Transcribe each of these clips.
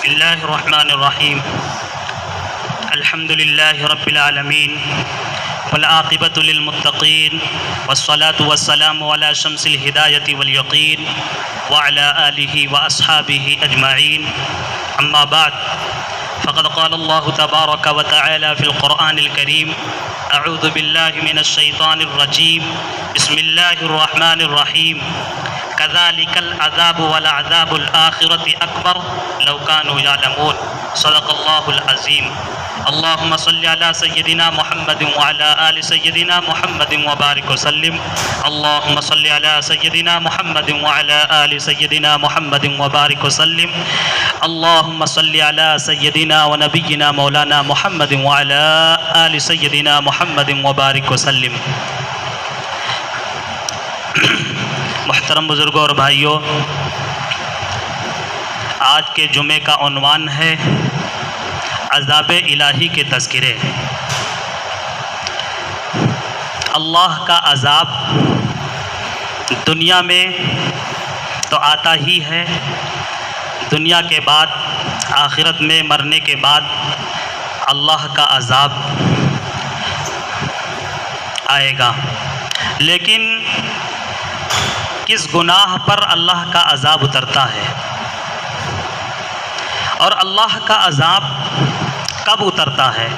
بسم الله الرحمن الرحيم. الحمد لله رب العالمين والعاقبة للمتقين والصلاة والسلام على شمس الهداية واليقين وعلى آله وأصحابه أجمعين. أما بعد فقد قال الله تبارك وتعالى في القرآن الكريم: أعوذ بالله من الشيطان الرجيم. بسم الله الرحمن الرحيم. كذلك العذاب ولعذاب الآخرة أكبر لو كانوا يعلمون. صدق الله العظيم. اللهم صل على سيدنا محمد وعلى آل سيدنا محمد وبارك وسلم. اللهم صل على سيدنا محمد وعلى آل سيدنا محمد وبارك وسلم. اللهم صل على سيدنا ونبينا مولانا محمد وعلى آل سيدنا محمد وبارك وسلم. محترم بزرگوں اور بھائیوں، آج کے جمعے کا عنوان ہے عذاب الہی کے تذکرے. اللہ کا عذاب دنیا میں تو آتا ہی ہے، دنیا کے بعد آخرت میں مرنے کے بعد اللہ کا عذاب آئے گا. لیکن کس گناہ پر اللہ کا عذاب اترتا ہے اور اللہ کا عذاب کب اترتا ہے،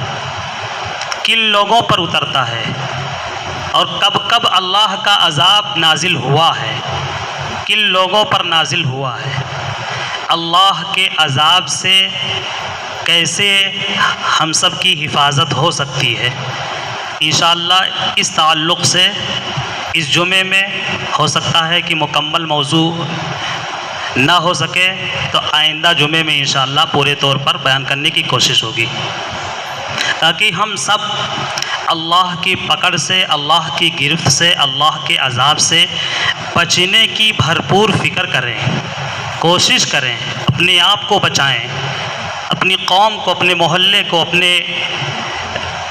کن لوگوں پر اترتا ہے اور کب کب اللہ کا عذاب نازل ہوا ہے، کن لوگوں پر نازل ہوا ہے، اللہ کے عذاب سے کیسے ہم سب کی حفاظت ہو سکتی ہے، انشاءاللہ اس تعلق سے اس جمعے میں ہو سکتا ہے کہ مکمل موضوع نہ ہو سکے تو آئندہ جمعے میں انشاءاللہ پورے طور پر بیان کرنے کی کوشش ہوگی، تاکہ ہم سب اللہ کی پکڑ سے، اللہ کی گرفت سے، اللہ کے عذاب سے بچنے کی بھرپور فکر کریں، کوشش کریں، اپنے آپ کو بچائیں، اپنی قوم کو، اپنے محلے کو، اپنے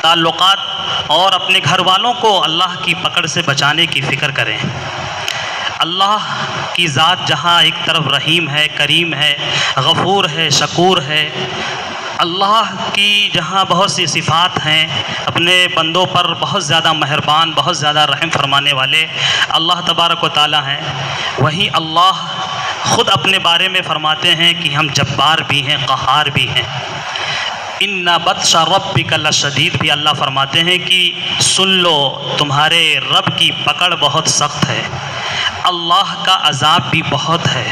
تعلقات اور اپنے گھر والوں کو اللہ کی پکڑ سے بچانے کی فکر کریں. اللہ کی ذات جہاں ایک طرف رحیم ہے، کریم ہے، غفور ہے، شکور ہے، اللہ کی جہاں بہت سی صفات ہیں، اپنے بندوں پر بہت زیادہ مہربان، بہت زیادہ رحم فرمانے والے اللہ تبارک و تعالی ہیں، وہیں اللہ خود اپنے بارے میں فرماتے ہیں کہ ہم جبار بھی ہیں، قہار بھی ہیں. ان بطش ربک لشدید بھی اللہ فرماتے ہیں کہ سن لو تمہارے رب کی پکڑ بہت سخت ہے، اللہ کا عذاب بھی بہت ہے.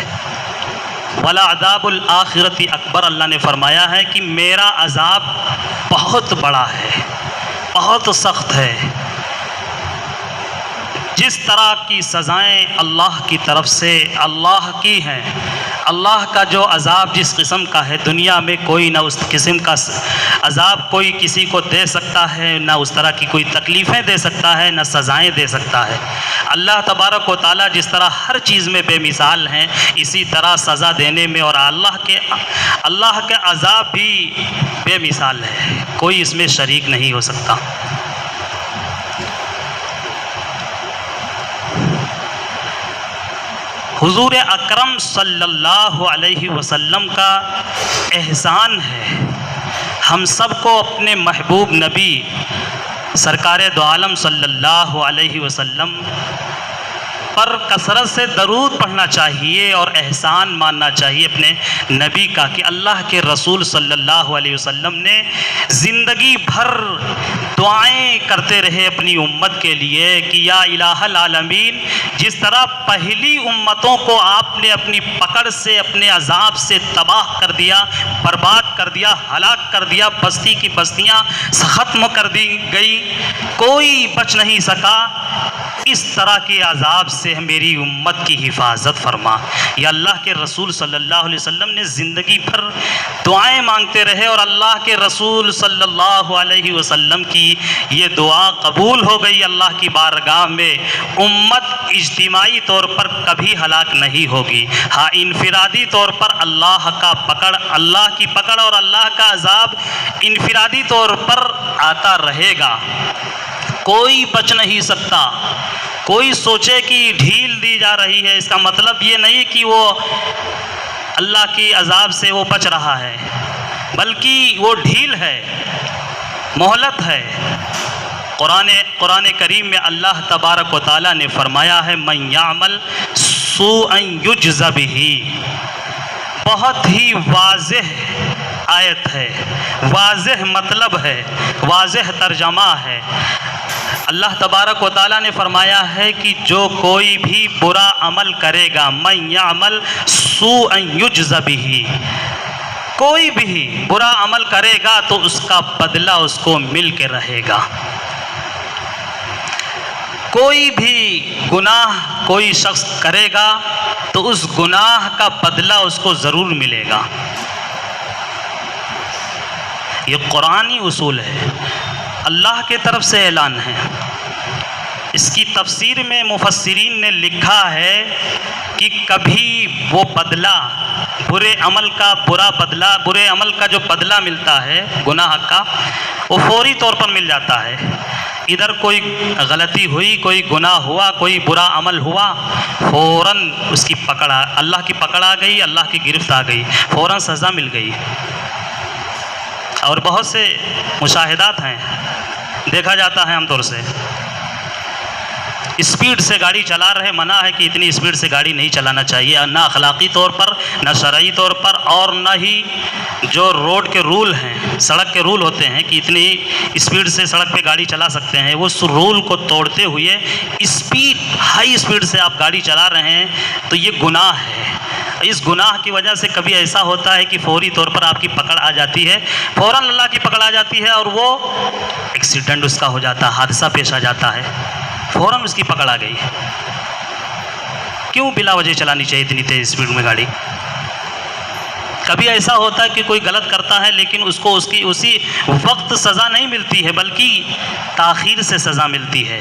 وَلَعَذَابُ الْآخِرَةِ اکبر، اللہ نے فرمایا ہے کہ میرا عذاب بہت بڑا ہے، بہت سخت ہے. جس طرح کی سزائیں اللہ کی طرف سے اللہ کی ہیں، اللہ کا جو عذاب جس قسم کا ہے، دنیا میں کوئی نہ اس قسم کا عذاب کوئی کسی کو دے سکتا ہے، نہ اس طرح کی کوئی تکلیفیں دے سکتا ہے، نہ سزائیں دے سکتا ہے. اللہ تبارک و تعالیٰ جس طرح ہر چیز میں بے مثال ہیں، اسی طرح سزا دینے میں اور اللہ کے عذاب بھی بے مثال ہے، کوئی اس میں شریک نہیں ہو سکتا. حضور اکرم صلی اللہ علیہ وسلم کا احسان ہے ہم سب کو اپنے محبوب نبی سرکار دو عالم صلی اللہ علیہ وسلم پر کثرت سے درود پڑھنا چاہیے اور احسان ماننا چاہیے اپنے نبی کا کہ اللہ کے رسول صلی اللہ علیہ وسلم نے زندگی بھر دعائیں کرتے رہے اپنی امت کے لیے کہ یا الہ العالمین، جس طرح پہلی امتوں کو آپ نے اپنی پکڑ سے، اپنے عذاب سے تباہ کر دیا، برباد کر دیا، ہلاک کر دیا، بستی کی بستیاں ختم کر دی گئی، کوئی بچ نہیں سکا، اس طرح کے عذاب سے میری امت کی حفاظت فرما. یا اللہ کے رسول صلی اللہ علیہ وسلم نے زندگی بھر دعائیں مانگتے رہے اور اللہ کے رسول صلی اللہ علیہ وسلم کی یہ دعا قبول ہو گئی اللہ کی بارگاہ میں. امت اجتماعی طور پر کبھی ہلاک نہیں ہوگی، ہاں انفرادی طور پر اللہ کی پکڑ اور اللہ کا عذاب انفرادی طور پر آتا رہے گا، کوئی بچ نہیں سکتا. کوئی سوچے کہ ڈھیل دی جا رہی ہے، اس کا مطلب یہ نہیں کہ وہ اللہ کی عذاب سے وہ بچ رہا ہے، بلکہ وہ ڈھیل ہے، مہلت ہے۔ قرآن کریم میں اللہ تبارک و تعالیٰ نے فرمایا ہے من یعمل سوءا یجز بہ، بہت ہی واضح آیت ہے، واضح مطلب ہے، واضح ترجمہ ہے۔ اللہ تبارک و تعالیٰ نے فرمایا ہے کہ جو کوئی بھی برا عمل کرے گا، من یعمل سوءا یجز بہ، کوئی بھی برا عمل کرے گا تو اس کا بدلہ اس کو مل کے رہے گا۔ کوئی بھی گناہ کوئی شخص کرے گا تو اس گناہ کا بدلہ اس کو ضرور ملے گا۔ یہ قرآنی اصول ہے، اللہ کی طرف سے اعلان ہے۔ اس کی تفسیر میں مفسرین نے لکھا ہے کہ کبھی وہ بدلہ برے عمل کا جو بدلہ ملتا ہے گناہ کا، وہ فوری طور پر مل جاتا ہے۔ ادھر کوئی غلطی ہوئی، کوئی گناہ ہوا، کوئی برا عمل ہوا، فوراً اس کی اللہ کی پکڑ آ گئی، اللہ کی گرفت آ گئی، فوراً سزا مل گئی۔ اور بہت سے مشاہدات ہیں، دیکھا جاتا ہے عام طور سے اسپیڈ سے گاڑی چلا رہے، منع ہے کہ اتنی اسپیڈ سے گاڑی نہیں چلانا چاہیے، نہ اخلاقی طور پر، نہ شرعی طور پر، اور نہ ہی جو روڈ کے رول ہیں، سڑک کے رول ہوتے ہیں کہ اتنی اسپیڈ سے سڑک پہ گاڑی چلا سکتے ہیں، اس رول کو توڑتے ہوئے ہائی اسپیڈ سے آپ گاڑی چلا رہے ہیں تو یہ گناہ ہے۔ اس گناہ کی وجہ سے کبھی ایسا ہوتا ہے کہ فوری طور پر آپ کی پکڑ آ جاتی ہے، فوراً اللہ کی پکڑ آ جاتی ہے اور وہ ایکسیڈنٹ اس کا ہو جاتا ہے، حادثہ پیش آ جاتا ہے، فوراً اس کی پکڑ آ گئی۔ کیوں بلا وجہ چلانی چاہیے اتنی تیز اسپیڈ میں گاڑی؟ کبھی ایسا ہوتا ہے کہ کوئی غلط کرتا ہے لیکن اس کو اس کی اسی وقت سزا نہیں ملتی ہے بلکہ تاخیر سے سزا ملتی ہے۔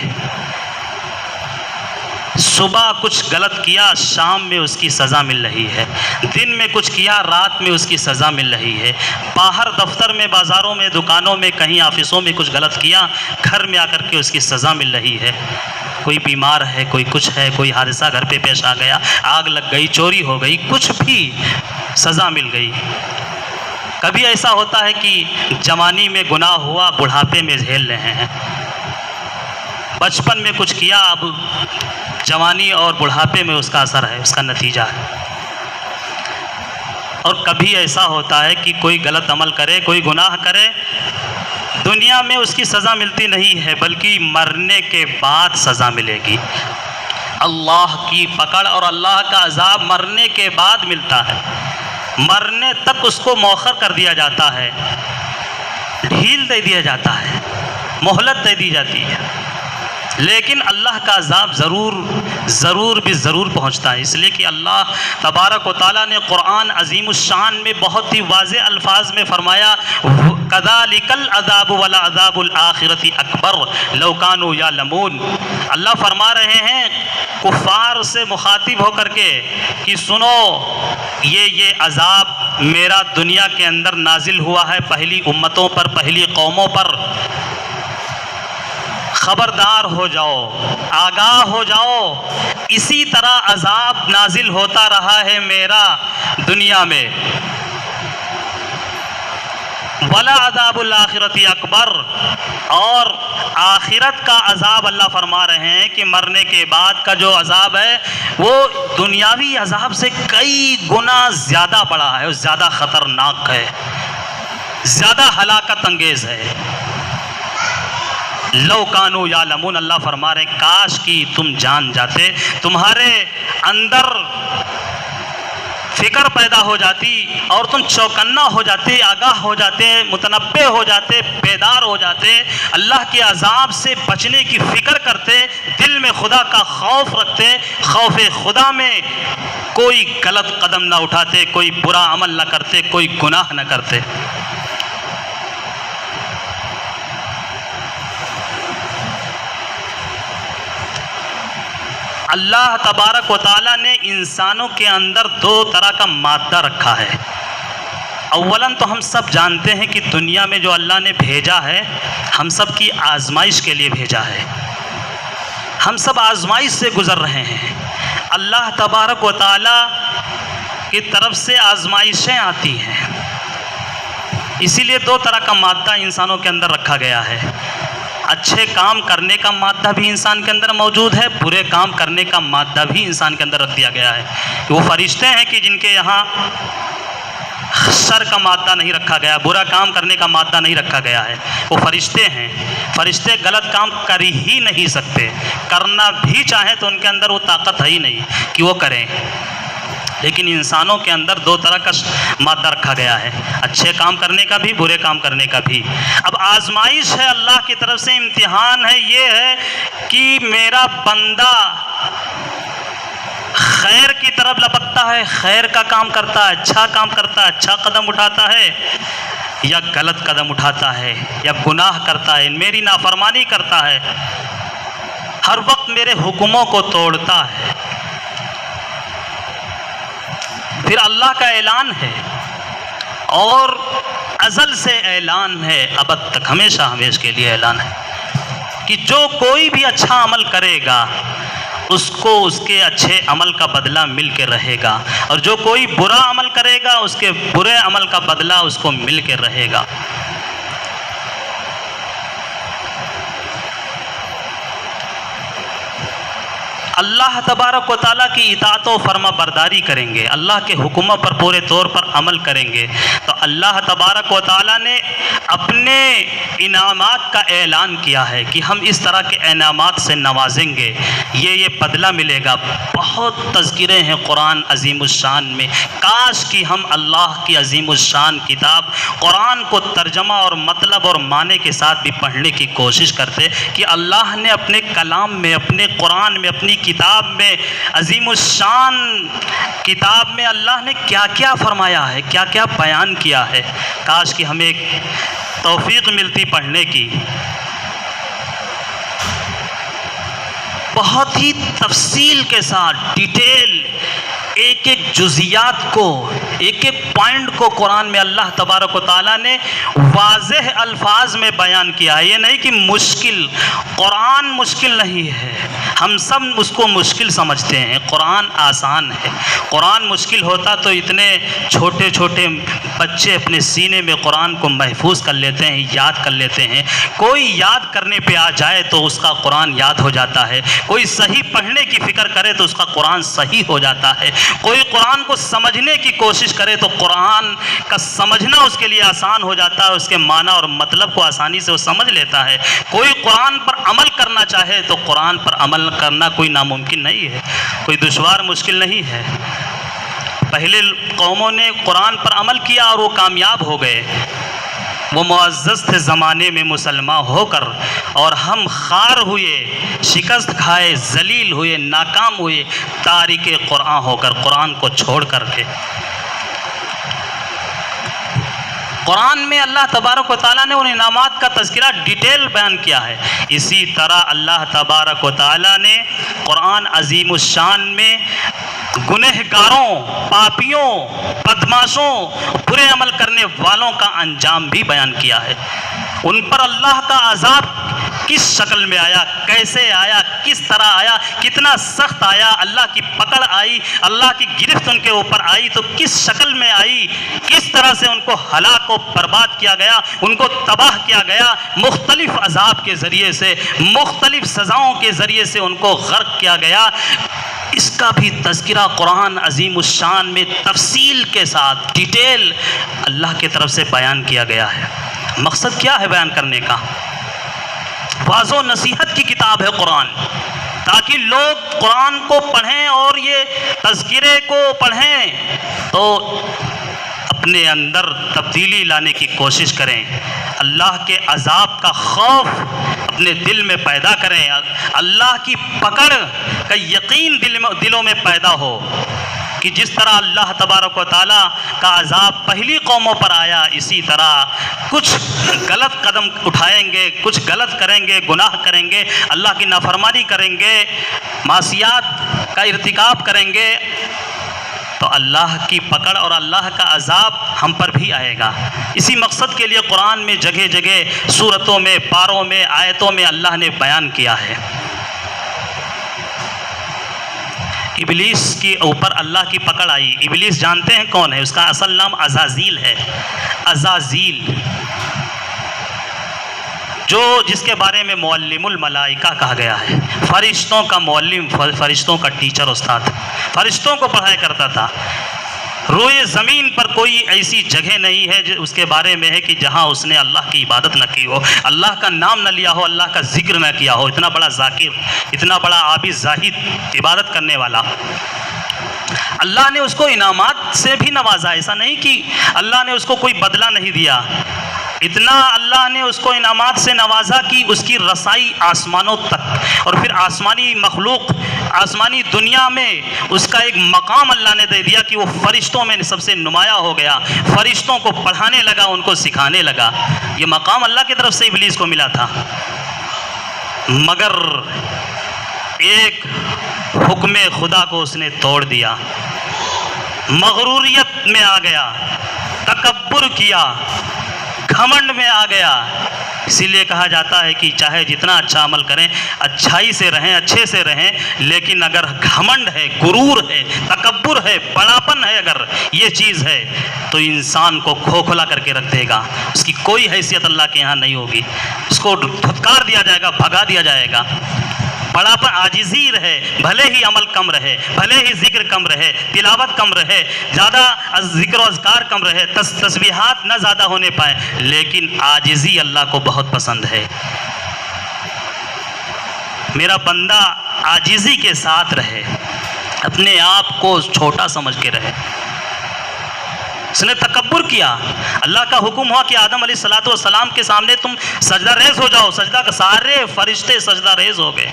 صبح کچھ غلط کیا، شام میں اس کی سزا مل رہی ہے، دن میں کچھ کیا، رات میں اس کی سزا مل رہی ہے، باہر دفتر میں، بازاروں میں، دکانوں میں، کہیں آفسوں میں کچھ غلط کیا، گھر میں آ کر کے اس کی سزا مل رہی ہے۔ کوئی بیمار ہے، کوئی کچھ ہے، کوئی حادثہ گھر پہ پیش آ گیا، آگ لگ گئی، چوری ہو گئی، کچھ بھی سزا مل گئی۔ کبھی ایسا ہوتا ہے کہ جوانی میں گناہ ہوا، بڑھاپے میں جھیل رہے ہیں، بچپن میں کچھ کیا، اب جوانی اور بڑھاپے میں اس کا اثر ہے، اس کا نتیجہ ہے۔ اور کبھی ایسا ہوتا ہے کہ کوئی غلط عمل کرے، کوئی گناہ کرے، دنیا میں اس کی سزا ملتی نہیں ہے بلکہ مرنے کے بعد سزا ملے گی۔ اللہ کی پکڑ اور اللہ کا عذاب مرنے کے بعد ملتا ہے، مرنے تک اس کو مؤخر کر دیا جاتا ہے، ڈھیل دے دیا جاتا ہے، مہلت دے دی جاتی ہے، لیکن اللہ کا عذاب ضرور پہنچتا ہے۔ اس لیے کہ اللہ تبارک و تعالیٰ نے قرآن عظیم الشان میں بہت ہی واضح الفاظ میں فرمایا کذالک العذاب ولعذاب الآخرۃ اکبر لو کانوا یعلمون۔ اللہ فرما رہے ہیں کفار سے مخاطب ہو کر کے کہ سنو، یہ عذاب میرا دنیا کے اندر نازل ہوا ہے پہلی امتوں پر، پہلی قوموں پر، خبردار ہو جاؤ، آگاہ ہو جاؤ، اسی طرح عذاب نازل ہوتا رہا ہے میرا دنیا میں۔ ولا عذاب الآخرۃ اکبر، اور آخرت کا عذاب اللہ فرما رہے ہیں کہ مرنے کے بعد کا جو عذاب ہے وہ دنیاوی عذاب سے کئی گنا زیادہ بڑا ہے، زیادہ خطرناک ہے، زیادہ ہلاکت انگیز ہے۔ لو کانوا یعلمون، اللہ فرما رہے ہیں کاش کی تم جان جاتے، تمہارے اندر فکر پیدا ہو جاتی اور تم چوکنا ہو جاتے، آگاہ ہو جاتے، متنبہ ہو جاتے، بیدار ہو جاتے، اللہ کے عذاب سے بچنے کی فکر کرتے، دل میں خدا کا خوف رکھتے، خوف خدا میں کوئی غلط قدم نہ اٹھاتے، کوئی برا عمل نہ کرتے، کوئی گناہ نہ کرتے۔ اللہ تبارک و تعالیٰ نے انسانوں کے اندر دو طرح کا مادہ رکھا ہے۔ اولاً تو ہم سب جانتے ہیں کہ دنیا میں جو اللہ نے بھیجا ہے ہم سب کی آزمائش کے لیے بھیجا ہے، ہم سب آزمائش سے گزر رہے ہیں۔ اللہ تبارک و تعالیٰ کی طرف سے آزمائشیں آتی ہیں، اسی لیے دو طرح کا مادہ انسانوں کے اندر رکھا گیا ہے۔ اچھے کام کرنے کا مادہ بھی انسان کے اندر موجود ہے، برے کام کرنے کا مادہ بھی انسان کے اندر رکھ دیا گیا ہے۔ وہ فرشتے ہیں کہ جن کے یہاں شر کا مادہ نہیں رکھا گیا، برا کام کرنے کا مادہ نہیں رکھا گیا ہے، وہ فرشتے ہیں۔ فرشتے غلط کام کر ہی نہیں سکتے، کرنا بھی چاہیں تو ان کے اندر وہ طاقت ہے ہی نہیں کہ وہ کریں۔ لیکن انسانوں کے اندر دو طرح کا مادہ رکھا گیا ہے، اچھے کام کرنے کا بھی، برے کام کرنے کا بھی۔ اب آزمائش ہے، اللہ کی طرف سے امتحان ہے، یہ ہے کہ میرا بندہ خیر کی طرف لپکتا ہے، خیر کا کام کرتا ہے، اچھا کام کرتا ہے، اچھا قدم اٹھاتا ہے، یا غلط قدم اٹھاتا ہے، یا گناہ کرتا ہے، میری نافرمانی کرتا ہے، ہر وقت میرے حکموں کو توڑتا ہے۔ پھر اللہ کا اعلان ہے، اور ازل سے اعلان ہے، ابد تک، ہمیشہ ہمیشہ کے لیے اعلان ہے کہ جو کوئی بھی اچھا عمل کرے گا اس کو اس کے اچھے عمل کا بدلہ مل کے رہے گا، اور جو کوئی برا عمل کرے گا اس کے برے عمل کا بدلہ اس کو مل کے رہے گا۔ اللہ تبارک و تعالیٰ کی اطاعت و فرما برداری کریں گے، اللہ کے حکموں پر پورے طور پر عمل کریں گے، تو اللہ تبارک و تعالیٰ نے اپنے انعامات کا اعلان کیا ہے کہ ہم اس طرح کے انعامات سے نوازیں گے، یہ بدلہ ملے گا۔ بہت تذکرے ہیں قرآن عظیم الشان میں، کاش کہ ہم اللہ کی عظیم الشان کتاب قرآن کو ترجمہ اور مطلب اور معنی کے ساتھ بھی پڑھنے کی کوشش کرتے کہ اللہ نے اپنے کلام میں، اپنے قرآن میں، اپنی کتاب میں، عظیم الشان کتاب میں اللہ نے کیا کیا فرمایا ہے، کیا کیا بیان کیا ہے۔ کاش کہ ہمیں توفیق ملتی پڑھنے کی۔ بہت ہی تفصیل کے ساتھ، ڈیٹیل، ایک ایک جزیات کو، ایک ایک پوائنٹ کو قرآن میں اللہ تبارک و تعالیٰ نے واضح الفاظ میں بیان کیا ہے۔ یہ نہیں کہ مشکل، قرآن مشکل نہیں ہے، ہم سب اس کو مشکل سمجھتے ہیں، قرآن آسان ہے۔ قرآن مشکل ہوتا تو اتنے چھوٹے چھوٹے بچے اپنے سینے میں قرآن کو محفوظ کر لیتے ہیں، یاد کر لیتے ہیں۔ کوئی یاد کرنے پہ آ جائے تو اس کا قرآن یاد ہو جاتا ہے، کوئی صحیح پڑھنے کی فکر کرے تو اس کا قرآن صحیح ہو جاتا ہے، کوئی قرآن کو سمجھنے کی کوشش کرے تو قرآن کا سمجھنا اس کے لیے آسان ہو جاتا ہے، اس کے معنی اور مطلب کو آسانی سے وہ سمجھ لیتا ہے۔ کوئی قرآن پر عمل کرنا چاہے تو قرآن پر عمل کرنا کوئی ناممکن نہیں ہے، کوئی دشوار مشکل نہیں ہے۔ پہلے قوموں نے قرآن پر عمل کیا اور وہ کامیاب ہو گئے، وہ معزز تھے زمانے میں مسلمان ہو کر، اور ہم خار ہوئے، شکست کھائے، ذلیل ہوئے، ناکام ہوئے، تارک قرآن ہو کر، قرآن کو چھوڑ کر کے۔ قرآن میں اللہ تبارک و تعالیٰ نے ان انعامات کا تذکرہ ڈیٹیل بیان کیا ہے۔ اسی طرح اللہ تبارک و تعالیٰ نے قرآن عظیم الشان میں گنہگاروں، پاپیوں، بدماشوں، برے عمل کرنے والوں کا انجام بھی بیان کیا ہے۔ ان پر اللہ کا عذاب کس شکل میں آیا، کیسے آیا، کس طرح آیا، کتنا سخت آیا، اللہ کی پکڑ آئی، اللہ کی گرفت ان کے اوپر آئی تو کس شکل میں آئی، کس طرح سے ان کو ہلاک و برباد کیا گیا، ان کو تباہ کیا گیا، مختلف عذاب کے ذریعے سے، مختلف سزاؤں کے ذریعے سے ان کو غرق کیا گیا۔ اس کا بھی تذکرہ قرآن عظیم الشان میں تفصیل کے ساتھ، ڈیٹیل اللہ کی طرف سے بیان کیا گیا ہے۔ مقصد کیا ہے بیان کرنے کا؟ واعظ و نصیحت کی کتاب ہے قرآن، تاکہ لوگ قرآن کو پڑھیں اور یہ تذکرے کو پڑھیں تو اپنے اندر تبدیلی لانے کی کوشش کریں، اللہ کے عذاب کا خوف اپنے دل میں پیدا کریں، اللہ کی پکڑ کا یقین دلوں میں پیدا ہو کہ جس طرح اللہ تبارک و تعالیٰ کا عذاب پہلی قوموں پر آیا، اسی طرح کچھ غلط قدم اٹھائیں گے، کچھ غلط کریں گے، گناہ کریں گے، اللہ کی نافرمانی کریں گے، معصیات کا ارتکاب کریں گے تو اللہ کی پکڑ اور اللہ کا عذاب ہم پر بھی آئے گا۔ اسی مقصد کے لیے قرآن میں جگہ جگہ سورتوں میں، پاروں میں، آیتوں میں اللہ نے بیان کیا ہے۔ ابلیس کے اوپر اللہ کی پکڑ آئی. ابلیس جانتے ہیں کون ہے؟ اس کا اصل نام عزازیل ہے. عزازیل جس کے بارے میں معلم الملائکہ کہا گیا ہے، فرشتوں کا معلم، فرشتوں کا ٹیچر، استاد، فرشتوں کو پڑھایا کرتا تھا. روئے زمین پر کوئی ایسی جگہ نہیں ہے جو اس کے بارے میں ہے کہ جہاں اس نے اللہ کی عبادت نہ کی ہو، اللہ کا نام نہ لیا ہو، اللہ کا ذکر نہ کیا ہو. اتنا بڑا ذاکر، اتنا بڑا عابد، زاہد، عبادت کرنے والا. اللہ نے اس کو انعامات سے بھی نوازا. ایسا نہیں کہ اللہ نے اس کو کوئی بدلہ نہیں دیا. اتنا اللہ نے اس کو انعامات سے نوازا کہ اس کی رسائی آسمانوں تک، اور پھر آسمانی مخلوق، آسمانی دنیا میں اس کا ایک مقام اللہ نے دے دیا کہ وہ فرشتوں میں سب سے نمایاں ہو گیا. فرشتوں کو پڑھانے لگا، ان کو سکھانے لگا. یہ مقام اللہ کی طرف سے ابلیس کو ملا تھا. مگر ایک حکم خدا کو اس نے توڑ دیا، مغروریت میں آ گیا، تکبر کیا، گھمنڈ میں آ گیا. اسی لیے کہا جاتا ہے کہ چاہے جتنا اچھا عمل کریں، اچھائی سے رہیں، اچھے سے رہیں، لیکن اگر گھمنڈ ہے، غرور ہے، تکبر ہے، بڑاپن ہے، اگر یہ چیز ہے تو انسان کو کھوکھلا کر کے رکھ دے گا. اس کی کوئی حیثیت اللہ کے ہاں نہیں ہوگی. اس کو دھتکار دیا جائے گا، بھگا دیا جائے گا. بڑاپن عاجزی رہے، بھلے ہی عمل کم رہے، بھلے ہی ذکر کم رہے، تلاوت کم رہے، زیادہ ذکر و اذکار کم رہے، تسبیحات نہ زیادہ ہونے پائیں، لیکن عاجزی اللہ کو بہت پسند ہے. میرا بندہ عاجزی کے ساتھ رہے، اپنے آپ کو چھوٹا سمجھ کے رہے. اس نے تکبر کیا. اللہ کا حکم ہوا کہ آدم علیہ السلام کے سامنے تم سجدہ ریز ہو جاؤ. سجدہ کا سارے فرشتے سجدہ ریز ہو گئے،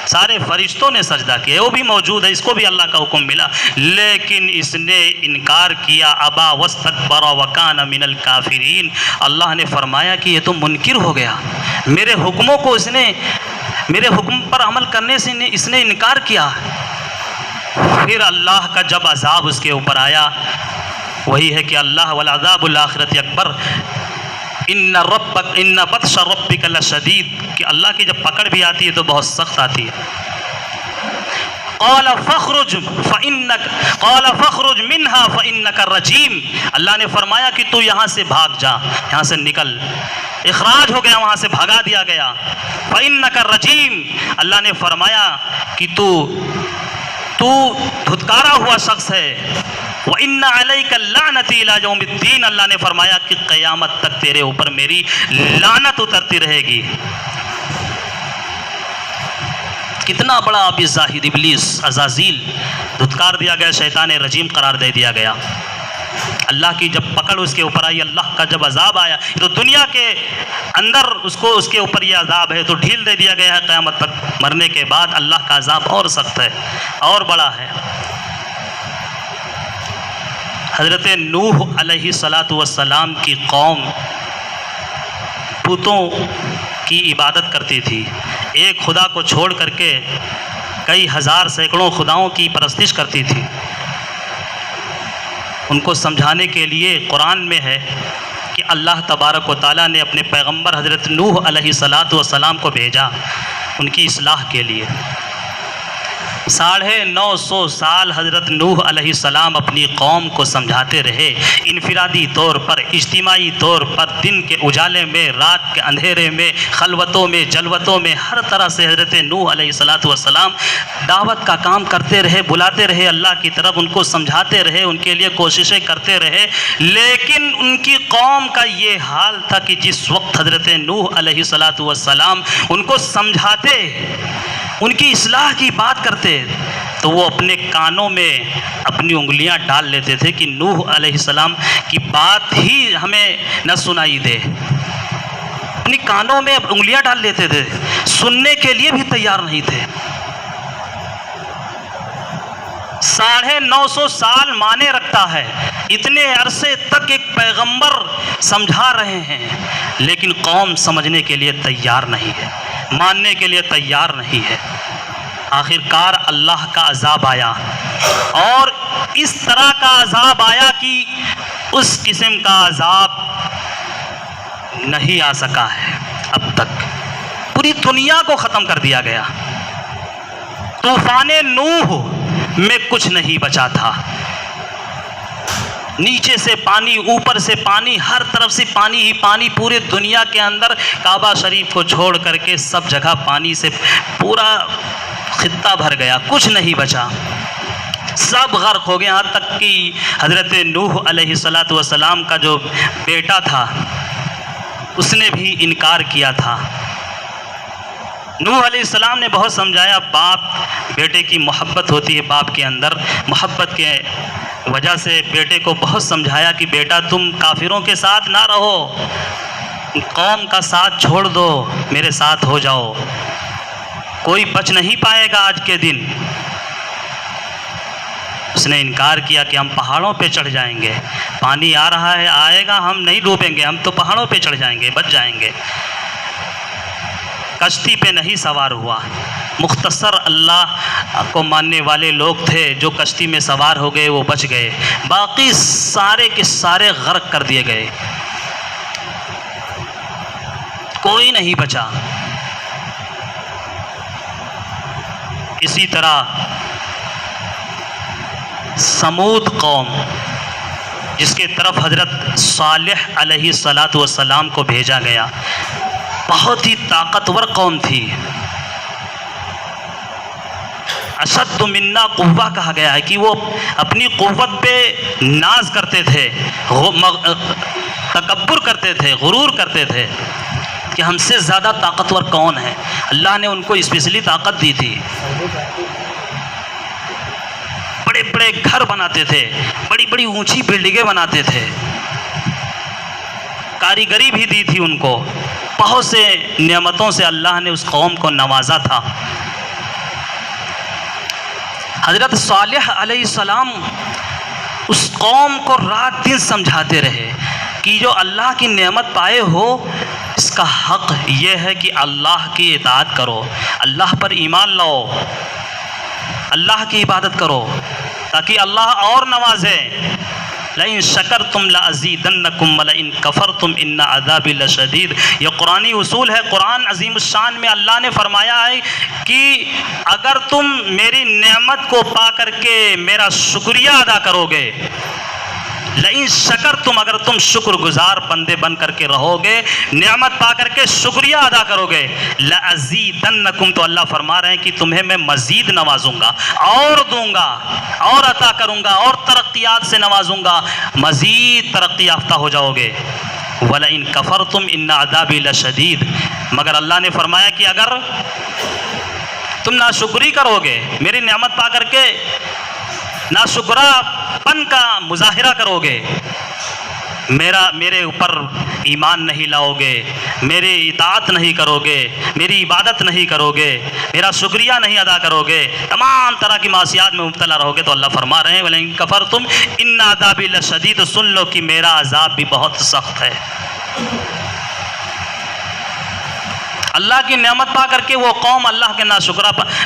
سارے فرشتوں نے سجدہ کیا. وہ بھی موجود ہے، اس کو بھی اللہ کا حکم ملا، لیکن اس نے انکار کیا. ابا واستکبر وکان من الکافرین. اللہ نے فرمایا کہ یہ تو منکر ہو گیا، میرے حکموں کو میرے حکم پر عمل کرنے سے اس نے انکار کیا. پھر اللہ کا جب عذاب اس کے اوپر آیا، وہی ہے کہ اللہ والعذاب الآخرۃ اکبر، ان بطش ربک لشدید، کہ اللہ کی جب پکڑ بھی آتی ہے تو بہت سخت آتی ہے. قال فاخرج منها فإنك رجیم. اللہ نے فرمایا کہ تو یہاں سے بھاگ جا، یہاں سے نکل. اخراج ہو گیا، وہاں سے بھگا دیا گیا. فإنك رجیم. اللہ نے فرمایا کہ تو دھتکارا ہوا شخص ہے. وَإِنَّ عَلَيْكَ اللَّعْنَةِ إِلَى يَوْمِ الدِّينِ. اللہ نے فرمایا کہ قیامت تک تیرے اوپر میری لعنت اترتی رہے گی. کتنا بڑا ابی زاہد ابلیس، عزازیل، دھتکار دیا گیا، شیطان رجیم قرار دے دیا گیا. اللہ کی جب پکڑ اس کے اوپر آئی، اللہ کا جب عذاب آیا، تو دنیا کے اندر اس کے اوپر یہ عذاب ہے تو ڈھیل دے دیا گیا ہے. قیامت تک مرنے کے بعد اللہ کا عذاب اور سخت ہے، اور بڑا ہے. حضرت نوح علیہ السلام کی قوم بتوں کی عبادت کرتی تھی. ایک خدا کو چھوڑ کر کے کئی ہزار سینکڑوں خداؤں کی پرستش کرتی تھی. ان کو سمجھانے کے لیے قرآن میں ہے کہ اللہ تبارک و تعالیٰ نے اپنے پیغمبر حضرت نوح علیہ السلام کو بھیجا ان کی اصلاح کے لیے. 950 سال حضرت نوح علیہ السلام اپنی قوم کو سمجھاتے رہے، انفرادی طور پر، اجتماعی طور پر، دن کے اجالے میں، رات کے اندھیرے میں، خلوتوں میں، جلوتوں میں، ہر طرح سے حضرت نوح علیہ السلام دعوت کا کام کرتے رہے، بلاتے رہے اللہ کی طرف، ان کو سمجھاتے رہے، ان کے لیے کوششیں کرتے رہے. لیکن ان کی قوم کا یہ حال تھا کہ جس وقت حضرت نوح علیہ السلام ان کو سمجھاتے، ان کی اصلاح کی بات کرتے، تو وہ اپنے کانوں میں اپنی انگلیاں ڈال لیتے تھے کہ نوح علیہ السلام کی بات ہی ہمیں نہ سنائی دے. اپنی کانوں میں انگلیاں ڈال لیتے تھے، سننے کے لیے بھی تیار نہیں تھے. 950 سال مانے رکھتا ہے، اتنے عرصے تک ایک پیغمبر سمجھا رہے ہیں، لیکن قوم سمجھنے کے لیے تیار نہیں ہے، ماننے کے لیے تیار نہیں ہے. آخرکار اللہ کا عذاب آیا، اور اس طرح کا عذاب آیا کہ اس قسم کا عذاب نہیں آ سکا ہے اب تک. پوری دنیا کو ختم کر دیا گیا. طوفان نوح میں کچھ نہیں بچا تھا۔ نیچے سے پانی، اوپر سے پانی، ہر طرف سے پانی ہی پانی، پورے دنیا کے اندر کعبہ شریف کو چھوڑ کر کے سب جگہ پانی سے پورا خطہ بھر گیا، کچھ نہیں بچا، سب غرق ہو گئے۔ یہاں تک کہ حضرت نوح علیہ السلام کا جو بیٹا تھا اس نے بھی انکار کیا تھا۔ نوح علیہ السلام نے بہت سمجھایا، باپ بیٹے کی محبت ہوتی ہے، باپ کے اندر محبت کے وجہ سے بیٹے کو بہت سمجھایا کہ بیٹا تم کافروں کے ساتھ نہ رہو، قوم کا ساتھ چھوڑ دو، میرے ساتھ ہو جاؤ، کوئی بچ نہیں پائے گا آج کے دن۔ اس نے انکار کیا کہ ہم پہاڑوں پہ چڑھ جائیں گے، پانی آ رہا ہے، آئے گا، ہم نہیں ڈوبیں گے، ہم تو پہاڑوں پہ چڑھ جائیں گے، بچ جائیں گے۔ کشتی پہ نہیں سوار ہوا۔ مختصر اللہ کو ماننے والے لوگ تھے جو کشتی میں سوار ہو گئے، وہ بچ گئے، باقی سارے کے سارے غرق کر دیے گئے، کوئی نہیں بچا۔ اسی طرح سمود قوم، جس کے طرف حضرت صالح علیہ السلام کو بھیجا گیا، بہت ہی طاقتور قوم تھی، اشد منا قوہ کہا گیا ہے کہ وہ اپنی قوت پہ ناز کرتے تھے، تکبر کرتے تھے، غرور کرتے تھے کہ ہم سے زیادہ طاقتور کون ہے۔ اللہ نے ان کو اسپیشلی طاقت دی تھی، بڑے بڑے گھر بناتے تھے، بڑی بڑی اونچی بلڈنگیں بناتے تھے، کاریگری بھی دی تھی ان کو، بہت سے نعمتوں سے اللہ نے اس قوم کو نوازا تھا۔ حضرت صالح علیہ السلام اس قوم کو رات دن سمجھاتے رہے کہ جو اللہ کی نعمت پائے ہو، اس کا حق یہ ہے کہ اللہ کی اطاعت کرو، اللہ پر ایمان لاؤ، اللہ کی عبادت کرو تاکہ اللہ اور نوازے۔ لئن شکرتم لازیدنکم ولئن کفرتم ان عذابی لشدید، یہ قرآنی اصول ہے۔ قرآن عظیم الشان میں اللہ نے فرمایا ہے کہ اگر تم میری نعمت کو پا کر کے میرا شکریہ ادا کرو گے، لئن شکرتم، اگر تم شکر گزار بندے بن کر کے رہو گے، نعمت پا کر کے شکریہ ادا کرو گے، لازیدنکم، تو اللہ فرما رہے ہیں کہ تمہیں میں مزید نوازوں گا، اور دوں گا، اور عطا کروں گا، اور ترقیات سے نوازوں گا، مزید ترقی یافتہ ہو جاؤ گے۔ وَلَئِن كَفَرْتُمْ إِنَّ عَذَابِي لَشَدِيدٌ، مگر اللہ نے فرمایا کہ اگر تم ناشکری کرو گے، میری نعمت پا کر کے ناشکرا پن کا مظاہرہ کرو گے، میرے اوپر ایمان نہیں لاؤ گے، میری اطاعت نہیں کرو گے، میری عبادت نہیں کرو گے، میرا شکریہ نہیں ادا کرو گے، تمام طرح کی معصیات میں مبتلا رہو گے، تو اللہ فرما رہے ہیں وَلَئِن كَفَرْتُمْ إِنَّ عَذَابِي لَشَدِيدٌ، سن لو کہ میرا عذاب بھی بہت سخت ہے۔ اللہ کی نعمت پا کر کے وہ قوم اللہ کے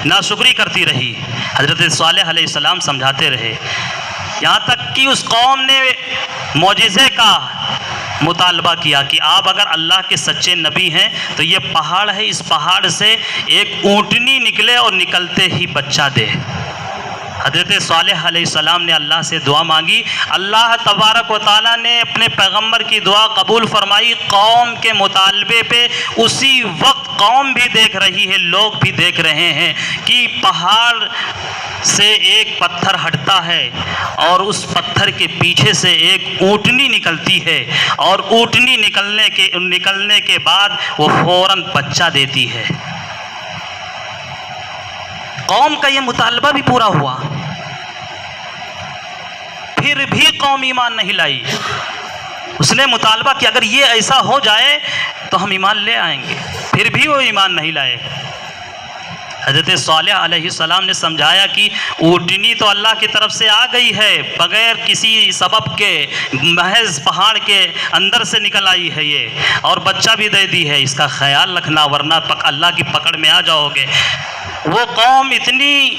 ناشکری کرتی رہی۔ حضرت صالح علیہ السلام سمجھاتے رہے، یہاں تک کہ اس قوم نے معجزے کا مطالبہ کیا کہ آپ اگر اللہ کے سچے نبی ہیں تو یہ پہاڑ ہے، اس پہاڑ سے ایک اونٹنی نکلے اور نکلتے ہی بچہ دے۔ حضرت صالح علیہ السلام نے اللہ سے دعا مانگی، اللہ تبارک و تعالیٰ نے اپنے پیغمبر کی دعا قبول فرمائی۔ قوم کے مطالبے پہ اسی وقت قوم بھی دیکھ رہی ہے، لوگ بھی دیکھ رہے ہیں کہ پہاڑ سے ایک پتھر ہٹتا ہے اور اس پتھر کے پیچھے سے ایک اونٹنی نکلتی ہے، اور اونٹنی نکلنے کے بعد وہ فوراً بچہ دیتی ہے۔ قوم کا یہ مطالبہ بھی پورا ہوا، پھر بھی قوم ایمان نہیں لائی۔ اس نے مطالبہ کہ اگر یہ ایسا ہو جائے تو ہم ایمان لے آئیں گے، پھر بھی وہ ایمان نہیں لائے۔ حضرت صالح علیہ السلام نے سمجھایا کہ اونٹنی تو اللہ کی طرف سے آ گئی ہے، بغیر کسی سبب کے، محض پہاڑ کے اندر سے نکل آئی ہے یہ، اور بچہ بھی دے دی ہے، اس کا خیال رکھنا ورنہ اللہ کی پکڑ میں آ جاؤ گے۔ وہ قوم اتنی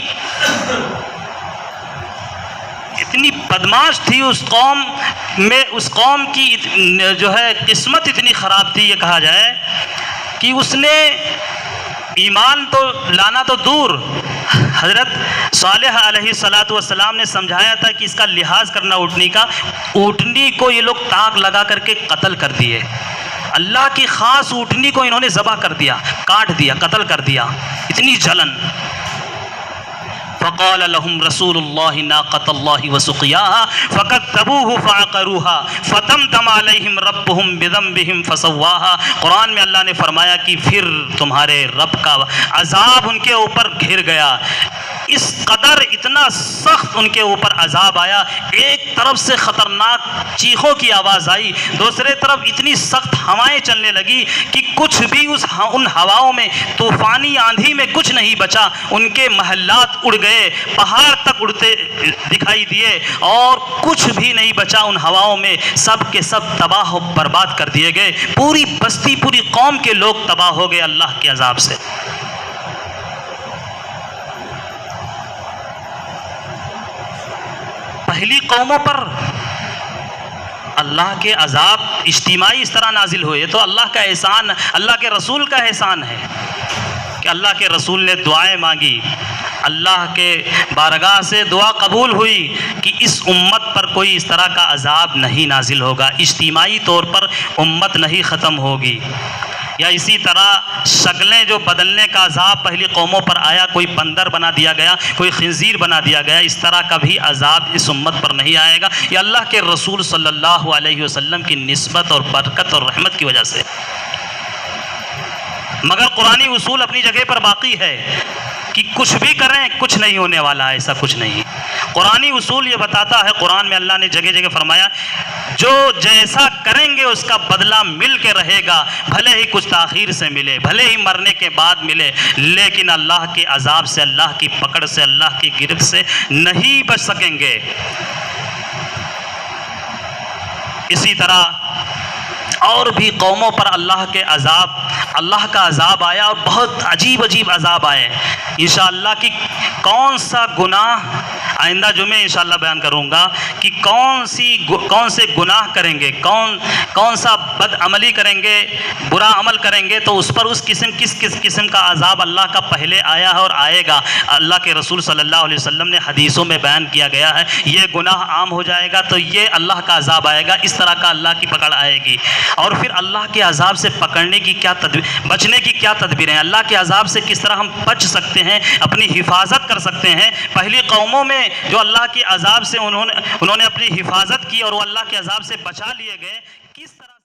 بدماش تھی، اس قوم کی جو ہے قسمت اتنی خراب تھی، یہ کہا جائے کہ اس نے ایمان تو لانا تو دور، حضرت صالح علیہ الصلاۃ والسلام نے سمجھایا تھا کہ اس کا لحاظ کرنا اونٹنی کا. اونٹنی کو یہ لوگ تاک لگا کر کے قتل کر دیے. اللہ کی خاص اونٹنی کو انہوں نے ذبح کر دیا, کاٹ دیا, قتل کر دیا. اتنی جلن. فقال لهم رسول الله ناقة الله وسقياها فكذبوه فعقروها فتمتم عليهم ربهم بذنبهم فسواها. قرآن میں اللہ نے فرمایا کہ پھر تمہارے رب کا عذاب ان کے اوپر گھر گیا. اس قدر اتنا سخت ان کے اوپر عذاب آیا. ایک طرف سے خطرناک چیخوں کی آواز آئی, دوسرے طرف اتنی سخت ہوائیں چلنے لگی کہ کچھ بھی ان ہواؤں میں, طوفانی آندھی میں کچھ نہیں بچا. ان کے محلات اڑ گئے, پہاڑ تک اڑتے دکھائی دیے, اور کچھ بھی نہیں بچا ان ہواؤں میں. سب کے سب تباہ و برباد کر دیے گئے. پوری بستی, پوری قوم کے لوگ تباہ ہو گئے اللہ کے عذاب سے. پہلی قوموں پر اللہ کے عذاب اجتماعی اس طرح نازل ہوئے تو اللہ کا احسان, اللہ کے رسول کا احسان ہے کہ اللہ کے رسول نے دعائیں مانگی, اللہ کے بارگاہ سے دعا قبول ہوئی کہ اس امت پر کوئی اس طرح کا عذاب نہیں نازل ہوگا, اجتماعی طور پر امت نہیں ختم ہوگی. یا اسی طرح شکلیں جو بدلنے کا عذاب پہلی قوموں پر آیا, کوئی بندر بنا دیا گیا, کوئی خنزیر بنا دیا گیا, اس طرح کا بھی عذاب اس امت پر نہیں آئے گا. یہ اللہ کے رسول صلی اللہ علیہ وسلم کی نسبت اور برکت اور رحمت کی وجہ سے. مگر قرآنی اصول اپنی جگہ پر باقی ہے کہ کچھ بھی کریں کچھ نہیں ہونے والا, ایسا کچھ نہیں. قرآنی اصول یہ بتاتا ہے, قرآن میں اللہ نے جگہ جگہ فرمایا جو جیسا کریں گے اس کا بدلہ مل کے رہے گا, بھلے ہی کچھ تاخیر سے ملے, بھلے ہی مرنے کے بعد ملے, لیکن اللہ کے عذاب سے, اللہ کی پکڑ سے, اللہ کی گرفت سے نہیں بچ سکیں گے. اسی طرح اور بھی قوموں پر اللہ کا عذاب آیا, اور بہت عجیب عجیب عذاب آئے. انشاءاللہ کہ کون سا گناہ آئندہ جمعے انشاءاللہ بیان کروں گا کہ کون سے گناہ کریں گے, کون سا بد عملی کریں گے, برا عمل کریں گے تو اس پر کس قسم کا عذاب اللہ کا پہلے آیا ہے اور آئے گا. اللہ کے رسول صلی اللہ علیہ وسلم نے حدیثوں میں بیان کیا گیا ہے, یہ گناہ عام ہو جائے گا تو یہ اللہ کا عذاب آئے گا, اس طرح کا اللہ کی پکڑ آئے گی. اور پھر اللہ کے عذاب سے بچنے کی کیا تدبیریں, اللہ کے عذاب سے کس طرح ہم بچ سکتے ہیں, اپنی حفاظت کر سکتے ہیں. پہلی قوموں میں جو اللہ کے عذاب سے انہوں نے اپنی حفاظت کی اور وہ اللہ کے عذاب سے بچا لیے گئے, کس طرح